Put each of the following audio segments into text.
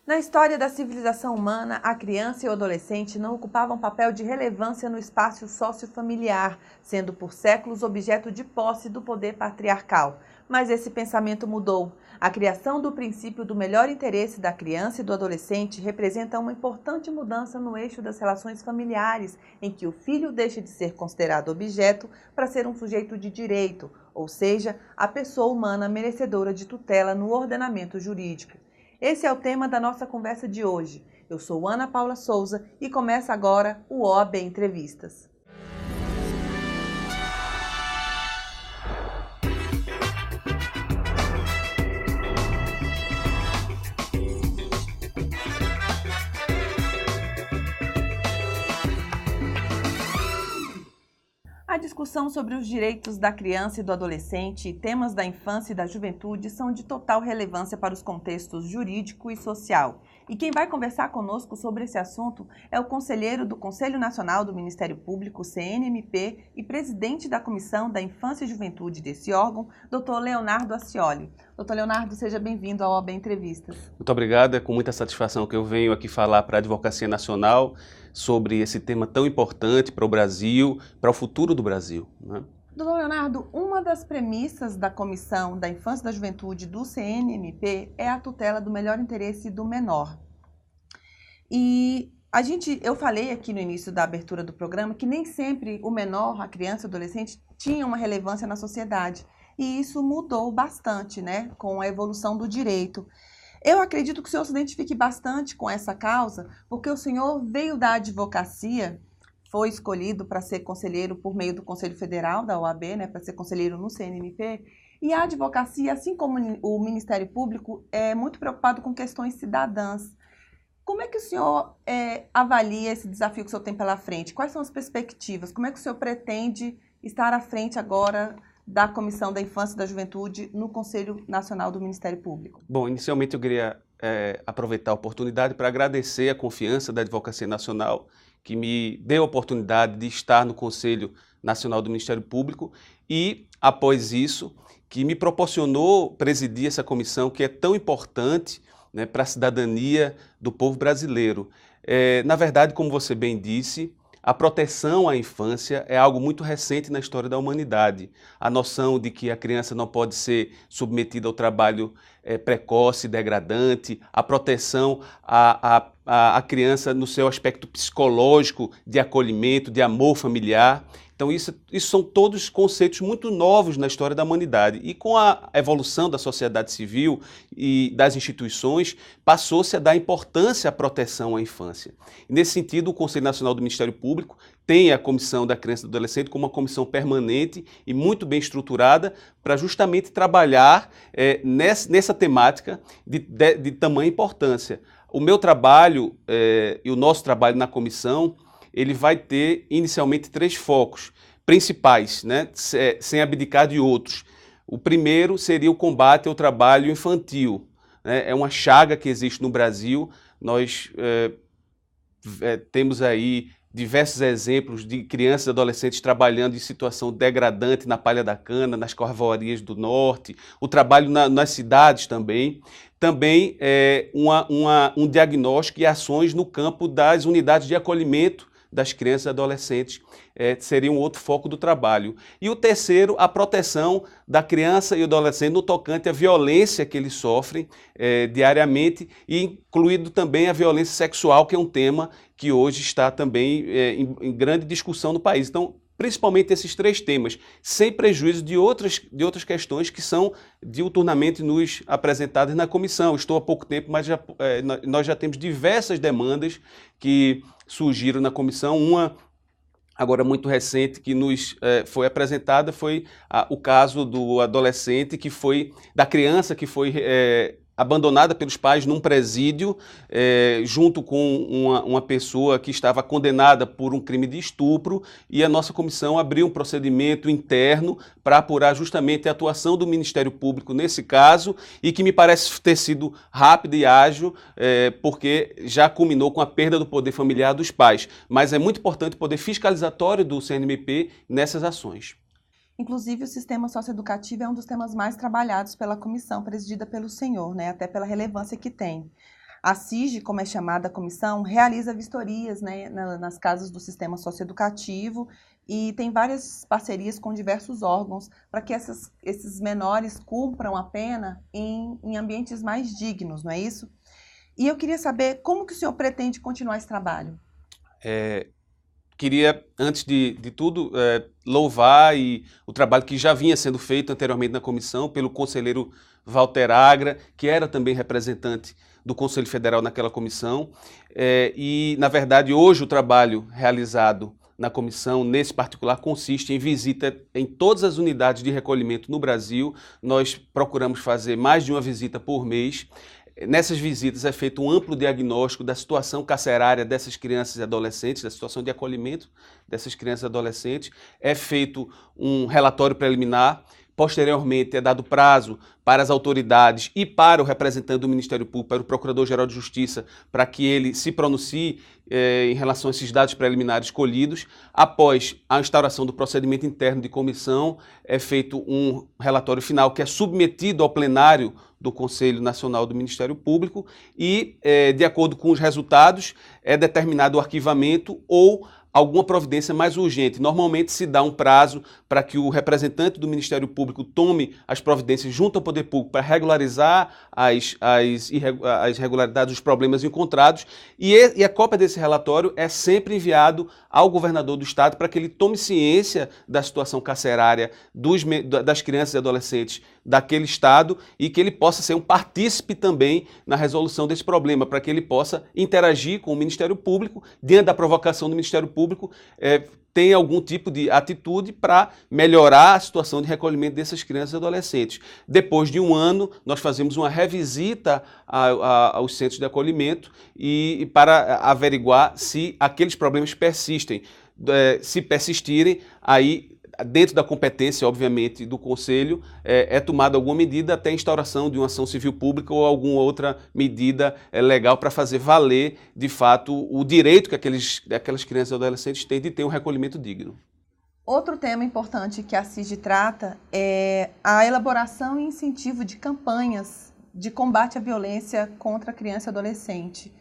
Na história da civilização humana, a criança e o adolescente não ocupavam papel de relevância no espaço sociofamiliar, sendo por séculos objeto de posse do poder patriarcal. Mas esse pensamento mudou. A criação do princípio do melhor interesse da criança e do adolescente representa uma importante mudança no eixo das relações familiares, em que o filho deixa de ser considerado objeto para ser um sujeito de direito, ou seja, a pessoa humana merecedora de tutela no ordenamento jurídico. Esse é o tema da nossa conversa de hoje. Eu sou Ana Paula Souza e começa agora o OAB Entrevistas. A discussão sobre os direitos da criança e do adolescente e temas da infância e da juventude são de total relevância para os contextos jurídico e social. E quem vai conversar conosco sobre esse assunto é o conselheiro do Conselho Nacional do Ministério Público, CNMP, e presidente da Comissão da Infância e Juventude desse órgão, Dr. Leonardo Ascioli. Dr. Leonardo, seja bem-vindo ao OAB Entrevistas. Muito obrigado, é com muita satisfação que eu venho aqui falar para a Advocacia Nacional sobre esse tema tão importante para o Brasil, para o futuro do Brasil, né? Doutor Leonardo, uma das premissas da Comissão da Infância e da Juventude do CNMP é a tutela do melhor interesse do menor. E eu falei aqui no início da abertura do programa que nem sempre o menor, a criança e o adolescente, tinha uma relevância na sociedade. E isso mudou bastante, né, com a evolução do direito. Eu acredito que o senhor se identifique bastante com essa causa, porque o senhor veio da advocacia, foi escolhido para ser conselheiro por meio do Conselho Federal da OAB, né, para ser conselheiro no CNMP, e a advocacia, assim como o Ministério Público, é muito preocupado com questões cidadãs. Como é que o senhor avalia esse desafio que o senhor tem pela frente? Quais são as perspectivas? Como é que o senhor pretende estar à frente agora da Comissão da Infância e da Juventude no Conselho Nacional do Ministério Público? Bom, inicialmente eu queria aproveitar a oportunidade para agradecer a confiança da Advocacia Nacional, que me deu a oportunidade de estar no Conselho Nacional do Ministério Público e, após isso, que me proporcionou presidir essa comissão que é tão importante, né, para a cidadania do povo brasileiro. Na verdade, como você bem disse, a proteção à infância é algo muito recente na história da humanidade. A noção de que a criança não pode ser submetida ao trabalho precoce, degradante, a proteção à criança no seu aspecto psicológico, de acolhimento, de amor familiar. Então isso são todos conceitos muito novos na história da humanidade. E com a evolução da sociedade civil e das instituições, passou-se a dar importância à proteção à infância. E nesse sentido, o Conselho Nacional do Ministério Público tem a Comissão da Criança e do Adolescente como uma comissão permanente e muito bem estruturada para justamente trabalhar nessa temática de tamanha importância. O meu trabalho e o nosso trabalho na comissão, ele vai ter inicialmente 3 focos principais, né, sem abdicar de outros. O primeiro seria o combate ao trabalho infantil, né? É uma chaga que existe no Brasil. Nós temos aí diversos exemplos de crianças e adolescentes trabalhando em situação degradante na palha da cana, nas corvorias do norte, o trabalho nas cidades também. Também um diagnóstico e ações no campo das unidades de acolhimento das crianças e adolescentes seria um outro foco do trabalho. E o terceiro, a proteção da criança e do adolescente no tocante à violência que eles sofrem diariamente, e incluído também a violência sexual, que é um tema que hoje está também em grande discussão no país. Então, principalmente esses 3 temas, sem prejuízo de outras questões que são diuturnamente nos apresentadas na comissão. Estou há pouco tempo, mas nós já temos diversas demandas que surgiram na comissão. Uma, agora muito recente, que nos foi apresentada foi o caso do adolescente da criança que foi abandonada pelos pais num presídio, junto com uma pessoa que estava condenada por um crime de estupro, e a nossa comissão abriu um procedimento interno para apurar justamente a atuação do Ministério Público nesse caso, e que me parece ter sido rápido e ágil, porque já culminou com a perda do poder familiar dos pais. Mas é muito importante o poder fiscalizatório do CNMP nessas ações. Inclusive, o sistema socioeducativo é um dos temas mais trabalhados pela comissão presidida pelo senhor, né? Até pela relevância que tem. A CIG, como é chamada a comissão, realiza vistorias, né, nas casas do sistema socioeducativo e tem várias parcerias com diversos órgãos para que esses menores cumpram a pena em ambientes mais dignos, não é isso? E eu queria saber como que o senhor pretende continuar esse trabalho? Queria, antes de tudo, louvar o trabalho que já vinha sendo feito anteriormente na comissão pelo conselheiro Walter Agra, que era também representante do Conselho Federal naquela comissão. E, na verdade, hoje o trabalho realizado na comissão, nesse particular, consiste em visita em todas as unidades de recolhimento no Brasil. Nós procuramos fazer mais de uma visita por mês. Nessas visitas é feito um amplo diagnóstico da situação carcerária dessas crianças e adolescentes, da situação de acolhimento dessas crianças e adolescentes. É feito um relatório preliminar. Posteriormente, é dado prazo para as autoridades e para o representante do Ministério Público, para o Procurador-Geral de Justiça, para que ele se pronuncie em relação a esses dados preliminares colhidos. Após a instauração do procedimento interno de comissão, é feito um relatório final que é submetido ao plenário do Conselho Nacional do Ministério Público e, de acordo com os resultados, é determinado o arquivamento ou alguma providência mais urgente. Normalmente se dá um prazo para que o representante do Ministério Público tome as providências junto ao Poder Público para regularizar as irregularidades, os problemas encontrados, e a cópia desse relatório é sempre enviado ao governador do estado para que ele tome ciência da situação carcerária das crianças e adolescentes daquele estado e que ele possa ser um partícipe também na resolução desse problema, para que ele possa interagir com o Ministério Público, diante da provocação do Ministério Público, tem algum tipo de atitude para melhorar a situação de recolhimento dessas crianças e adolescentes. Depois de um ano, nós fazemos uma revisita aos centros de acolhimento e para averiguar se aqueles problemas persistem. Se persistirem, aí dentro da competência, obviamente, do Conselho, é tomada alguma medida até a instauração de uma ação civil pública ou alguma outra medida legal para fazer valer, de fato, o direito que aquelas crianças e adolescentes têm de ter um recolhimento digno. Outro tema importante que a CIG trata é a elaboração e incentivo de campanhas de combate à violência contra a criança e adolescente.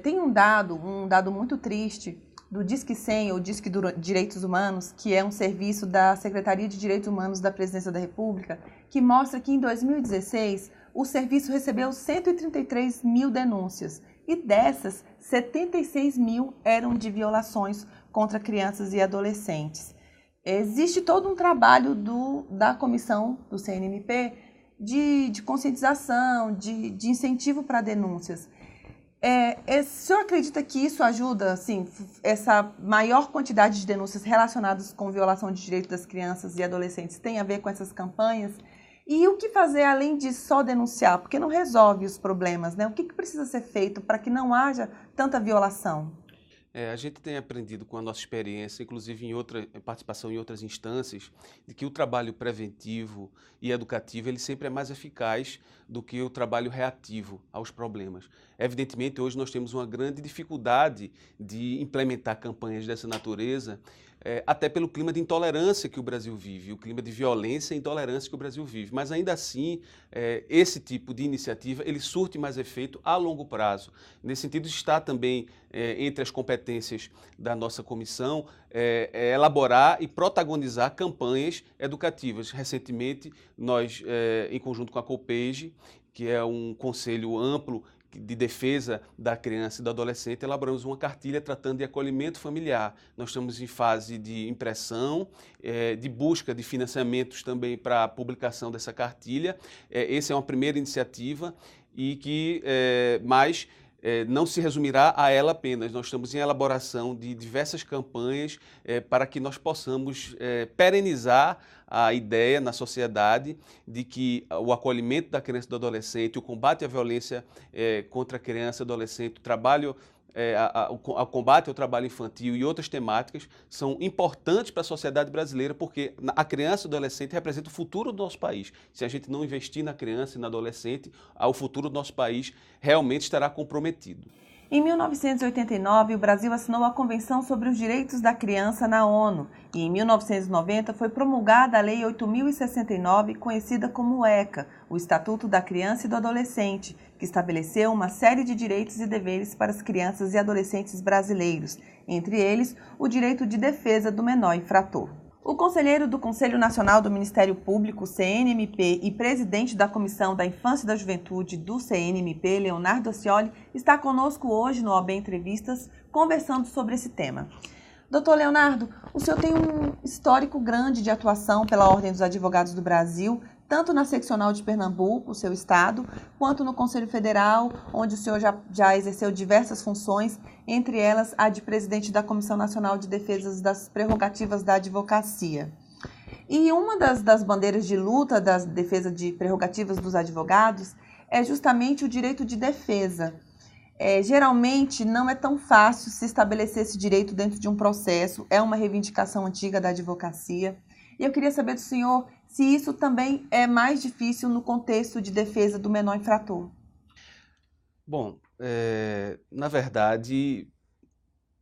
Tem um dado muito triste, do Disque 100, ou Disque Direitos Humanos, que é um serviço da Secretaria de Direitos Humanos da Presidência da República, que mostra que em 2016 o serviço recebeu 133 mil denúncias e dessas, 76 mil eram de violações contra crianças e adolescentes. Existe todo um trabalho da comissão do CNMP de conscientização, de incentivo para denúncias. O senhor acredita que isso ajuda, assim, essa maior quantidade de denúncias relacionadas com violação de direitos das crianças e adolescentes tem a ver com essas campanhas? E o que fazer além de só denunciar? Porque não resolve os problemas, né? O que precisa ser feito para que não haja tanta violação? A gente tem aprendido com a nossa experiência, inclusive em participação em outras instâncias, de que o trabalho preventivo e educativo ele sempre é mais eficaz do que o trabalho reativo aos problemas. Evidentemente, hoje nós temos uma grande dificuldade de implementar campanhas dessa natureza, até pelo clima de intolerância que o Brasil vive, o clima de violência e intolerância que o Brasil vive. Mas ainda assim, esse tipo de iniciativa, ele surte mais efeito a longo prazo. Nesse sentido, está também entre as competências da nossa comissão, elaborar e protagonizar campanhas educativas. Recentemente, nós, em conjunto com a COPEGE, que é um conselho amplo de defesa da criança e do adolescente, elaboramos uma cartilha tratando de acolhimento familiar. Nós estamos em fase de impressão, de busca de financiamentos também para a publicação dessa cartilha. Essa é uma primeira iniciativa e que não se resumirá a ela apenas. Nós estamos em elaboração de diversas campanhas para que nós possamos perenizar a ideia na sociedade de que o acolhimento da criança e do adolescente, o combate à violência contra a criança e adolescente, o trabalho ao combate ao trabalho infantil e outras temáticas são importantes para a sociedade brasileira, porque a criança e o adolescente representa o futuro do nosso país. Se a gente não investir na criança e no adolescente, o futuro do nosso país realmente estará comprometido. Em 1989, o Brasil assinou a Convenção sobre os Direitos da Criança na ONU e em 1990 foi promulgada a Lei 8.069, conhecida como ECA, o Estatuto da Criança e do Adolescente, que estabeleceu uma série de direitos e deveres para as crianças e adolescentes brasileiros, entre eles o direito de defesa do menor infrator. O conselheiro do Conselho Nacional do Ministério Público, CNMP, e presidente da Comissão da Infância e da Juventude do CNMP, Leonardo Ascioli, está conosco hoje no OAB Entrevistas, conversando sobre esse tema. Doutor Leonardo, o senhor tem um histórico grande de atuação pela Ordem dos Advogados do Brasil, tanto na seccional de Pernambuco, seu estado, quanto no Conselho Federal, onde o senhor já exerceu diversas funções, entre elas a de presidente da Comissão Nacional de Defesa das Prerrogativas da Advocacia. E uma das bandeiras de luta da defesa de prerrogativas dos advogados é justamente o direito de defesa. Geralmente não é tão fácil se estabelecer esse direito dentro de um processo, é uma reivindicação antiga da advocacia. E eu queria saber do senhor se isso também é mais difícil no contexto de defesa do menor infrator. Bom, na verdade,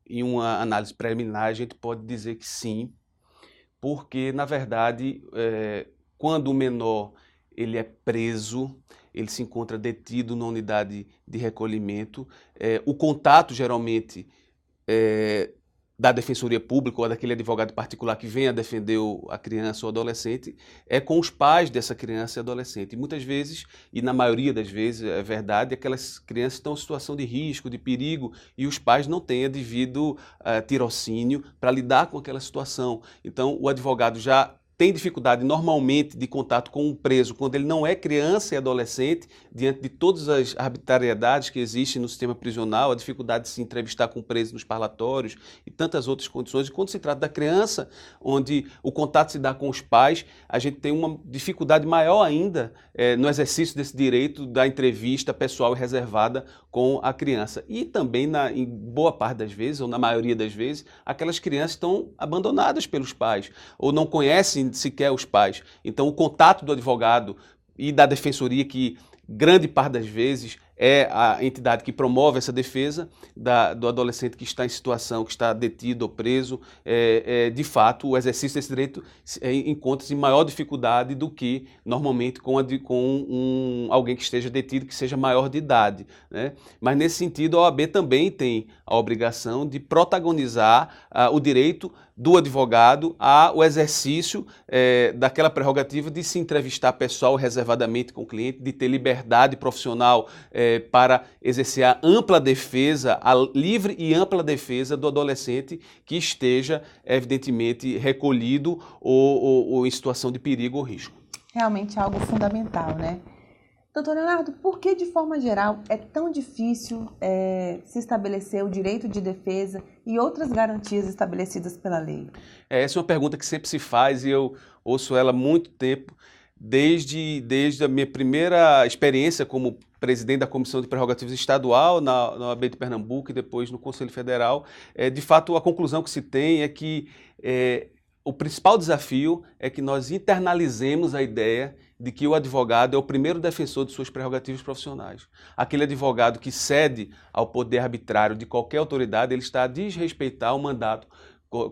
em uma análise preliminar, a gente pode dizer que sim, porque, na verdade, quando o menor ele é preso, ele se encontra detido na unidade de recolhimento, o contato, geralmente, da Defensoria Pública ou daquele advogado particular que venha defender a criança ou adolescente, é com os pais dessa criança e adolescente. E muitas vezes, e na maioria das vezes, é verdade, aquelas crianças estão em situação de risco, de perigo, e os pais não têm a devido tirocínio para lidar com aquela situação. Então, o advogado já tem dificuldade normalmente de contato com um preso quando ele não é criança e adolescente, diante de todas as arbitrariedades que existem no sistema prisional, a dificuldade de se entrevistar com o preso nos parlatórios e tantas outras condições. E quando se trata da criança, onde o contato se dá com os pais, a gente tem uma dificuldade maior ainda no exercício desse direito da entrevista pessoal e reservada com a criança. E também, em boa parte das vezes, ou na maioria das vezes, aquelas crianças estão abandonadas pelos pais, ou não conhecem sequer os pais. Então, o contato do advogado e da defensoria, que grande parte das vezes é a entidade que promove essa defesa do adolescente que está em situação, que está detido ou preso, de fato, o exercício desse direito encontra-se em maior dificuldade do que normalmente com alguém que esteja detido, que seja maior de idade, né? Mas nesse sentido, a OAB também tem a obrigação de protagonizar o direito do advogado ao exercício daquela prerrogativa de se entrevistar pessoal reservadamente com o cliente, de ter liberdade profissional para exercer a ampla defesa, a livre e ampla defesa do adolescente que esteja, evidentemente, recolhido ou em situação de perigo ou risco. Realmente é algo fundamental, né? Doutor Leonardo, por que, de forma geral, é tão difícil se estabelecer o direito de defesa e outras garantias estabelecidas pela lei? Essa é uma pergunta que sempre se faz e eu ouço ela há muito tempo, desde a minha primeira experiência como presidente da Comissão de Prerrogativas Estadual na OAB de Pernambuco e depois no Conselho Federal. De fato, a conclusão que se tem é que o principal desafio é que nós internalizemos a ideia de que o advogado é o primeiro defensor de suas prerrogativas profissionais. Aquele advogado que cede ao poder arbitrário de qualquer autoridade, ele está a desrespeitar o mandato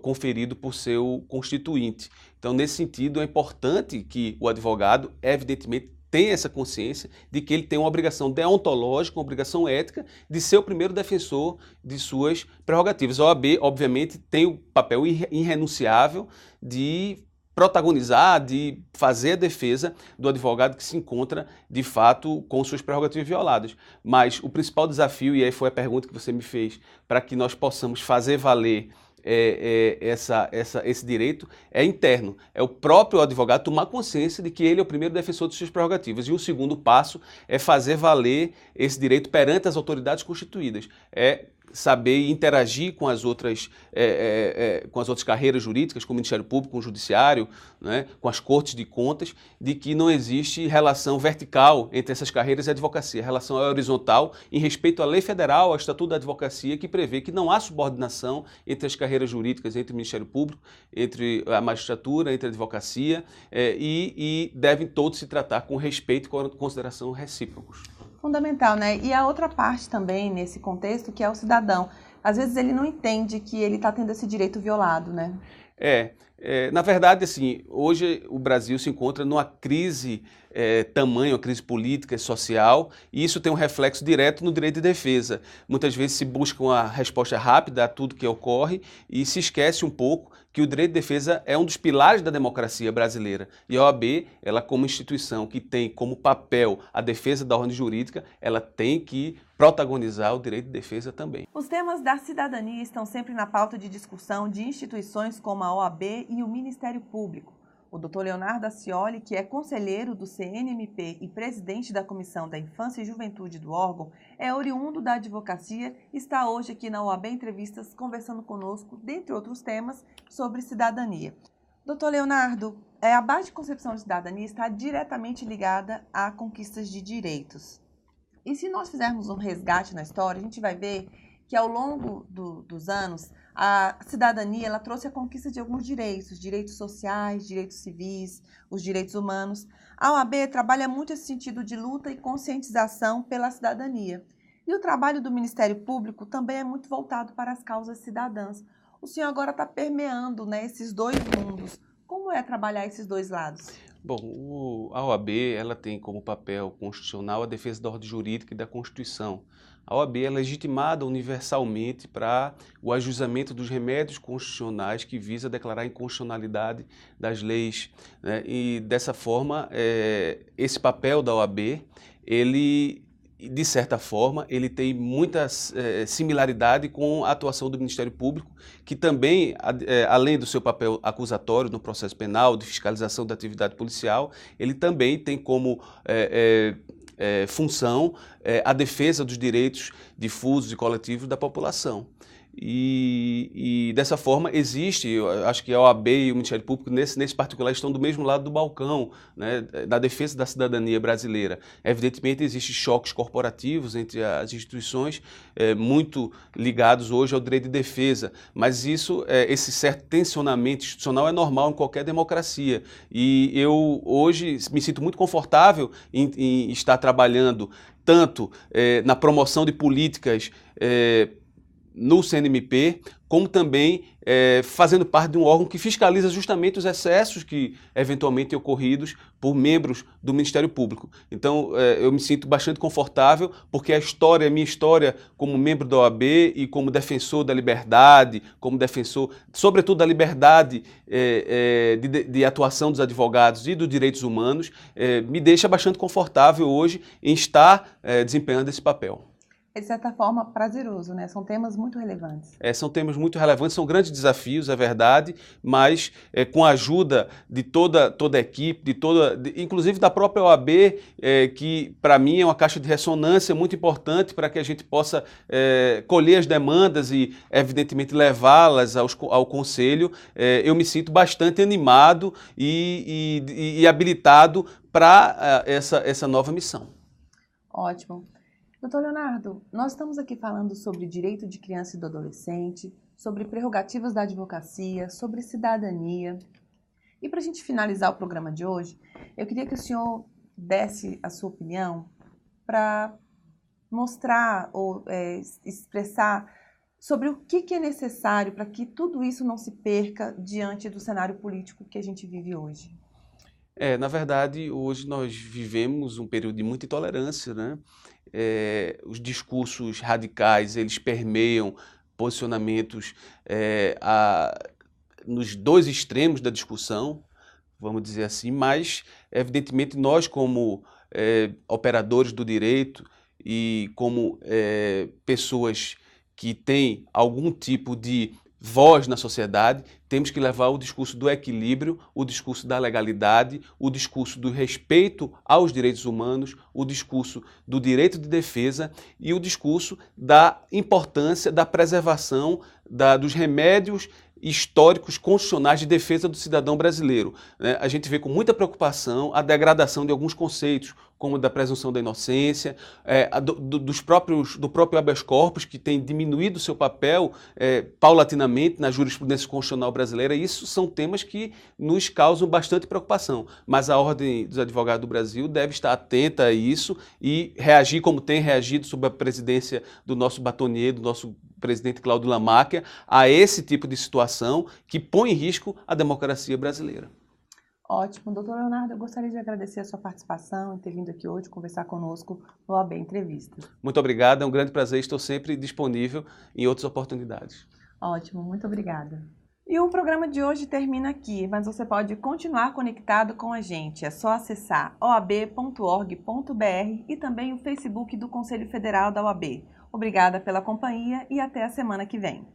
conferido por seu constituinte. Então, nesse sentido, é importante que o advogado, evidentemente, tenha essa consciência de que ele tem uma obrigação deontológica, uma obrigação ética de ser o primeiro defensor de suas prerrogativas. A OAB, obviamente, tem o papel irrenunciável de protagonizar, de fazer a defesa do advogado que se encontra, de fato, com suas prerrogativas violadas. Mas o principal desafio, e aí foi a pergunta que você me fez, para que nós possamos fazer valer esse direito, é interno. É o próprio advogado tomar consciência de que ele é o primeiro defensor de suas prerrogativas. E o segundo passo é fazer valer esse direito perante as autoridades constituídas. É saber interagir com as outras carreiras jurídicas, com o Ministério Público, com o Judiciário, né, com as Cortes de Contas, de que não existe relação vertical entre essas carreiras e a advocacia. A relação é horizontal em respeito à lei federal, ao Estatuto da Advocacia, que prevê que não há subordinação entre as carreiras jurídicas, entre o Ministério Público, entre a magistratura, entre a advocacia, e devem todos se tratar com respeito e consideração recíprocos. Fundamental, né? E a outra parte também nesse contexto, que é o cidadão. Às vezes ele não entende que ele está tendo esse direito violado, né? Na verdade, assim, hoje o Brasil se encontra numa crise tamanho, uma crise política e social, e isso tem um reflexo direto no direito de defesa. Muitas vezes se busca uma resposta rápida a tudo que ocorre e se esquece um pouco que o direito de defesa é um dos pilares da democracia brasileira. E a OAB, ela como instituição que tem como papel a defesa da ordem jurídica, ela tem que protagonizar o direito de defesa também. Os temas da cidadania estão sempre na pauta de discussão de instituições como a OAB e o Ministério Público. O Dr. Leonardo Accioli, que é conselheiro do CNMP e presidente da Comissão da Infância e Juventude do órgão, é oriundo da advocacia e está hoje aqui na OAB Entrevistas conversando conosco, dentre outros temas, sobre cidadania. Dr. Leonardo, a base de concepção de cidadania está diretamente ligada a conquistas de direitos. E se nós fizermos um resgate na história, a gente vai ver que ao longo dos anos, a cidadania ela trouxe a conquista de alguns direitos sociais, direitos civis, os direitos humanos. A OAB trabalha muito esse sentido de luta e conscientização pela cidadania. E o trabalho do Ministério Público também é muito voltado para as causas cidadãs. O senhor agora está permeando, né, esses dois mundos. Como é trabalhar esses dois lados? Bom, a OAB ela tem como papel constitucional a defesa da ordem jurídica e da Constituição. A OAB é legitimada universalmente para o ajuizamento dos remédios constitucionais que visa declarar a inconstitucionalidade das leis, né? E dessa forma, esse papel da OAB, ele, de certa forma, ele tem muita similaridade com a atuação do Ministério Público, que também, além do seu papel acusatório no processo penal, de fiscalização da atividade policial, ele também tem como função a defesa dos direitos difusos e coletivos da população. E dessa forma existe, eu acho que a OAB e o Ministério Público nesse particular estão do mesmo lado do balcão, né, da defesa da cidadania brasileira. Evidentemente existem choques corporativos entre as instituições, muito ligados hoje ao direito de defesa, mas esse certo tensionamento institucional é normal em qualquer democracia. E eu hoje me sinto muito confortável em estar trabalhando tanto na promoção de políticas no CNMP, como também fazendo parte de um órgão que fiscaliza justamente os excessos que eventualmente ocorridos por membros do Ministério Público. Então, eu me sinto bastante confortável, porque a minha história como membro da OAB e como defensor da liberdade, como defensor, sobretudo da liberdade de atuação dos advogados e dos direitos humanos, me deixa bastante confortável hoje em estar desempenhando esse papel. É, de certa forma, prazeroso, né? São temas muito relevantes. São temas muito relevantes, são grandes desafios, é verdade, mas com a ajuda de toda a equipe, inclusive da própria OAB, que para mim é uma caixa de ressonância muito importante para que a gente possa colher as demandas e, evidentemente, levá-las ao Conselho, eu me sinto bastante animado e habilitado para essa nova missão. Ótimo. Doutor Leonardo, nós estamos aqui falando sobre direito de criança e do adolescente, sobre prerrogativas da advocacia, sobre cidadania. E para a gente finalizar o programa de hoje, eu queria que o senhor desse a sua opinião para mostrar ou expressar sobre o que é necessário para que tudo isso não se perca diante do cenário político que a gente vive hoje. Na verdade, hoje nós vivemos um período de muita intolerância, né? Os discursos radicais, eles permeiam posicionamentos nos dois extremos da discussão, vamos dizer assim, mas, evidentemente, nós como operadores do direito e como pessoas que têm algum tipo de voz na sociedade, temos que levar o discurso do equilíbrio, o discurso da legalidade, o discurso do respeito aos direitos humanos, o discurso do direito de defesa e o discurso da importância da preservação dos remédios históricos constitucionais de defesa do cidadão brasileiro. A gente vê com muita preocupação a degradação de alguns conceitos, como da presunção da inocência, do próprio habeas corpus, que tem diminuído o seu papel paulatinamente na jurisprudência constitucional brasileira. Isso são temas que nos causam bastante preocupação, mas a Ordem dos Advogados do Brasil deve estar atenta a isso e reagir como tem reagido sob a presidência do nosso batonnier, do nosso presidente Cláudio Lamáquia, a esse tipo de situação que põe em risco a democracia brasileira. Ótimo. Doutor Leonardo, eu gostaria de agradecer a sua participação e ter vindo aqui hoje conversar conosco no OAB Entrevista. Muito obrigado, é um grande prazer, estou sempre disponível em outras oportunidades. Ótimo, muito obrigada. E o programa de hoje termina aqui, mas você pode continuar conectado com a gente. É só acessar oab.org.br e também o Facebook do Conselho Federal da OAB. Obrigada pela companhia e até a semana que vem.